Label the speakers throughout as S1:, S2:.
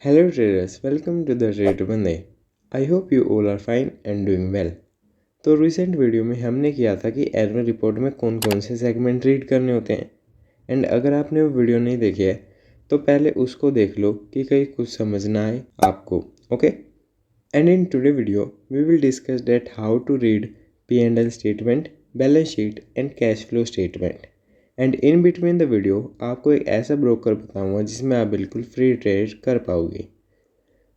S1: Hello traders, welcome to the Trade Monday. I hope you all are fine and doing well. तो recent video में हमने किया था कि एनुअल रिपोर्ट में कौन कौन से सेगमेंट रीड करने होते हैं एंड अगर आपने वो वीडियो नहीं देखी है तो पहले उसको देख लो कि कहीं कुछ समझ ना आए आपको. Okay, and in today video we will discuss that how to read P&L statement, balance sheet and cash flow statement. And in between the video आपको एक ऐसा ब्रोकर बताऊंगा जिसमें आप बिल्कुल फ्री ट्रेड कर पाओगे.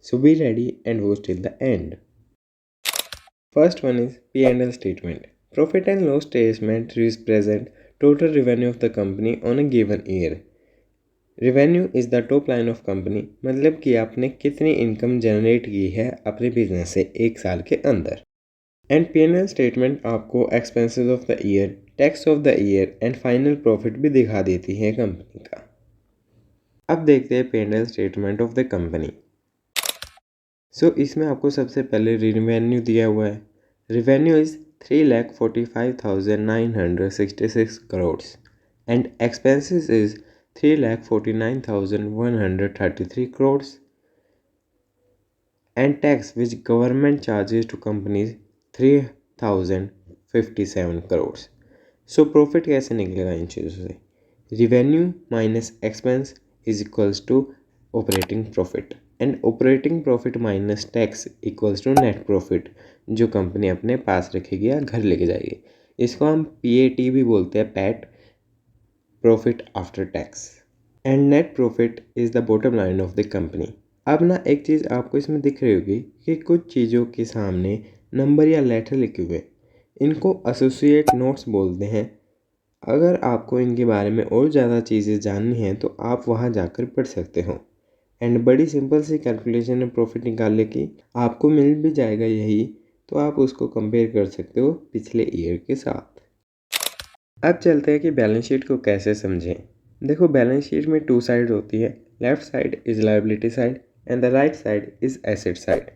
S1: So be ready and watch till the end. First one is P&L statement. Profit and loss statement represent total revenue of the company on a given year. Revenue is the top line of company, मतलब कि आपने कितनी income generate की है अपने business से एक साल के अंदर. एंड P&L स्टेटमेंट आपको expenses of the year, tax of the year and final profit भी दिखा देती है कंपनी का. अब देखते हैं P&L statement of the company. इसमें आपको सबसे पहले रिवेन्यू दिया हुआ है. Revenue is 3,45,966 crore and expenses is 3,49,133 crore and tax which government charges to companies 3,057 crore. Profit कैसे निकलेगा इन चीज़ों से? Revenue minus expense is equals to operating profit and operating profit minus tax equals to net profit जो company अपने पास रखेगी या घर लेके जाएगी. इसको हम PAT भी बोलते हैं, PAT, profit after tax. And net profit is the bottom line of the company. अब ना एक चीज़ आपको इसमें दिख रही होगी कि कुछ चीज़ों के सामने नंबर या लेटर लिखे हुए, इनको एसोसिएट नोट्स बोलते हैं. अगर आपको इनके बारे में और ज़्यादा चीज़ें जाननी हैं तो आप वहाँ जाकर पढ़ सकते हो. एंड बड़ी सिंपल सी कैलकुलेशन है प्रॉफिट निकालने की, आपको मिल भी जाएगा यही, तो आप उसको कंपेयर कर सकते हो पिछले ईयर के साथ. अब चलते हैं कि बैलेंस शीट को कैसे समझें. देखो, बैलेंस शीट में 2 साइड होती है. Left side is liability side and the right side is asset side.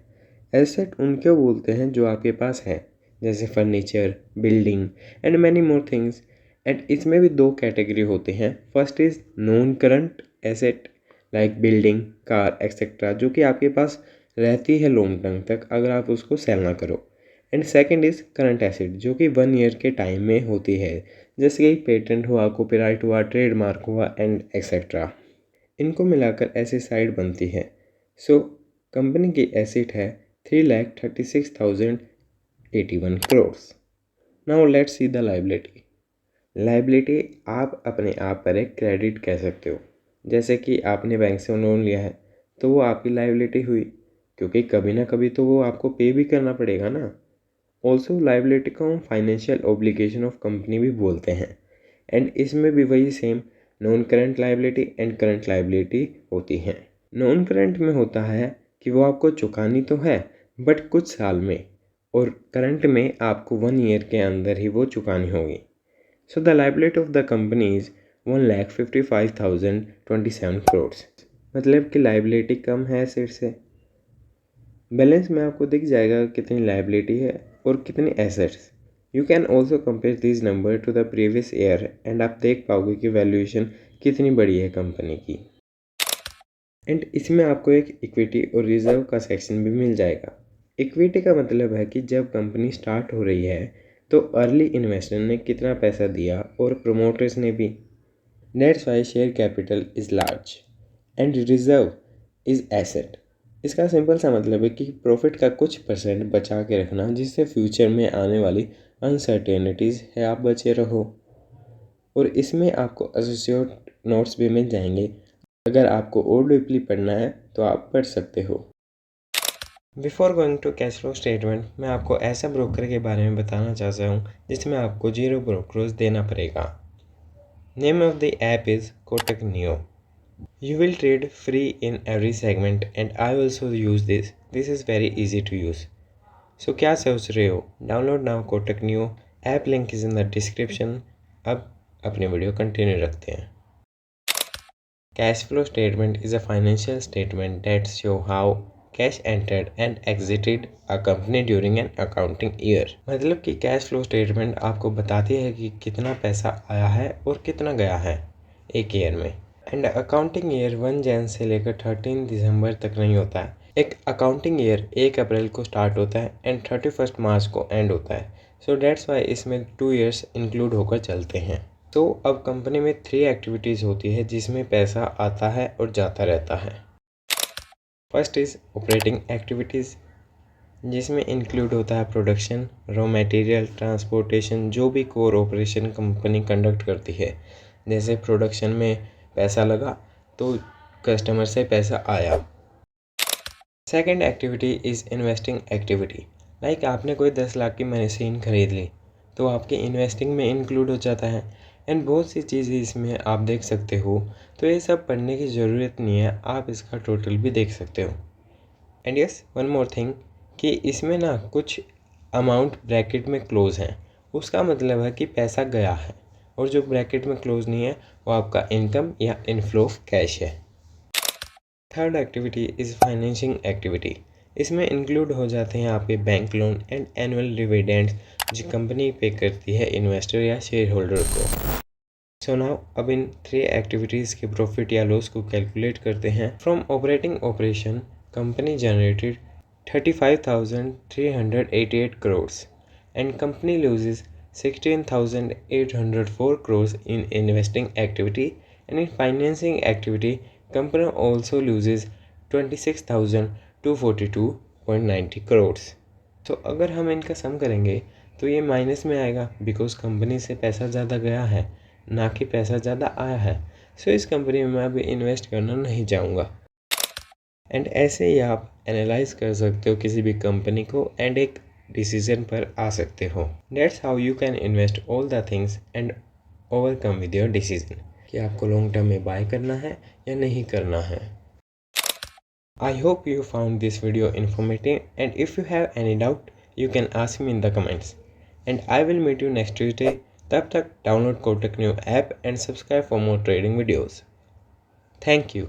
S1: Asset उनको बोलते हैं जो आपके पास है, जैसे furniture, building and many more things. And इसमें भी 2 कैटेगरी होते हैं. First is non current asset like building, car etcetera, जो कि आपके पास रहती है लॉन्ग टर्म तक अगर आप उसको सेल ना करो. And second is current asset जो कि 1 ईयर के टाइम में होती है, जैसे कि पेटेंट हुआ, कॉपीराइट हुआ, ट्रेडमार्क हुआ एंड एक्सेट्रा. इनको मिलाकर ऐसी साइड बनती है. कंपनी की एसेट है 3,36,081 crore. Now let's see the liability. Liability आप अपने आप पर एक क्रेडिट कह सकते हो. जैसे कि आपने बैंक से लोन लिया है तो वो आपकी लायबिलिटी हुई, क्योंकि कभी ना कभी तो वो आपको पे भी करना पड़ेगा ना. ऑल्सो लायबिलिटी को हम फाइनेंशियल ऑब्लिगेशन ऑफ कंपनी भी बोलते हैं. एंड इसमें भी वही same non current liability and current liability होती हैं. नॉन करंट में होता है कि वो आपको चुकानी तो है बट कुछ साल में, और करंट में आपको 1 ईयर के अंदर ही वो चुकानी होगी. The liability of the company is 1,55,027 crore. मतलब कि लायबिलिटी कम है एसेट से. बैलेंस में आपको दिख जाएगा कितनी लायबिलिटी है और कितनी assets. You can also compare this number two the previous year and आप देख पाओगे कि वैल्यूएशन कितनी बड़ी है कंपनी की. एंड इसमें आपको एक इक्विटी और रिजर्व का सेक्शन भी मिल जाएगा. इक्विटी का मतलब है कि जब कंपनी स्टार्ट हो रही है तो अर्ली इन्वेस्टर ने कितना पैसा दिया और प्रोमोटर्स ने भी. That's why share capital is large and reserve is asset. इसका सिंपल सा मतलब है कि प्रॉफिट का कुछ % बचा के रखना, जिससे फ्यूचर में आने वाली अनसर्टेनिटीज़ है आप बचे रहो. और इसमें आपको एसोसिएट नोट्स भी मिल जाएंगे. अगर आपको और डीपली पढ़ना है तो आप पढ़ सकते हो. Before going to cash flow statement, मैं आपको ऐसा ब्रोकर के बारे में बताना चाहता हूँ जिसमें आपको 0 ब्रोकरेज देना पड़ेगा. Name of the app is Kotak neo. You will trade free in every segment and I also use this. This is very easy to use. क्या सोच रहे हो? Download now Kotak new. App link is in the description. अब अपनी video continue रखते हैं. Cash flow statement is a financial statement that show how cash entered and exerted a company during an accounting year. मतलब कि cash flow statement आपको बताती है कि कितना पैसा आया है और कितना गया है एक ईयर में. एंड अकाउंटिंग ईयर 1 जैन से लेकर 13 दिसंबर तक नहीं होता है। एक अकाउंटिंग ईयर 1 अप्रैल को स्टार्ट होता है एंड 31 मार्च को एंड होता है। सो डेट्स वाई इसमें 2 ईयर्स इंक्लूड होकर चलते हैं। तो अब कंपनी में 3 एक्टिविटीज़ होती है जिसमें पैसा आता है और जाता रहता है। फर्स्ट इज़ ऑपरेटिंग एक्टिविटीज़, जिसमें इंक्लूड होता है प्रोडक्शन, रॉ मटेरियल, ट्रांसपोर्टेशन, जो भी कोर ऑपरेशन कंपनी कंडक्ट करती है। जैसे प्रोडक्शन में पैसा लगा तो कस्टमर से पैसा आया। Second activity is investing activity, like आपने कोई 10 लाख की मशीन खरीद ली तो आपके इन्वेस्टिंग में इंक्लूड हो जाता है। एंड बहुत सी चीज़ें इसमें आप देख सकते हो, तो ये सब पढ़ने की ज़रूरत नहीं है, आप इसका टोटल भी देख सकते हो। And yes, one more thing कि इसमें ना कुछ अमाउंट ब्रैकेट में क्लोज हैं, उसका मतलब है कि पैसा गया है, और जो ब्रैकेट में क्लोज नहीं है वो आपका इनकम या इनफ्लो ऑफ कैश है। Third activity is financing activity, इसमें इंक्लूड हो जाते हैं आपके bank loan and annual dividends जो कंपनी पे करती है इन्वेस्टर या शेयर होल्डर को। सो नाउ अब इन 3 एक्टिविटीज़ के प्रॉफिट या लॉस को कैलकुलेट करते हैं। From operating operation company generated 35,388 crores and company loses 16,804 crores in investing activity, and in financing activity company also loses 26,242.90 crores. तो अगर हम इनका सम करेंगे तो ये माइनस में आएगा बिकॉज कंपनी से पैसा ज़्यादा गया है, ना कि पैसा ज़्यादा आया है। सो इस कंपनी में मैं अभी इन्वेस्ट करना नहीं चाहूँगा। एंड ऐसे ही आप एनालाइज कर सकते हो किसी भी कंपनी को एंड एक डिसीजन पर आ सकते हो। Dates how you can invest all the things and overcome with your decision कि आपको लॉन्ग टर्म में बाय करना है या नहीं करना है। I hope you found this video informative and if you have any doubt you can ask me in the comments and I will meet you next Tuesday. तब तक download Kotak new app and subscribe for more trading videos. Thank you.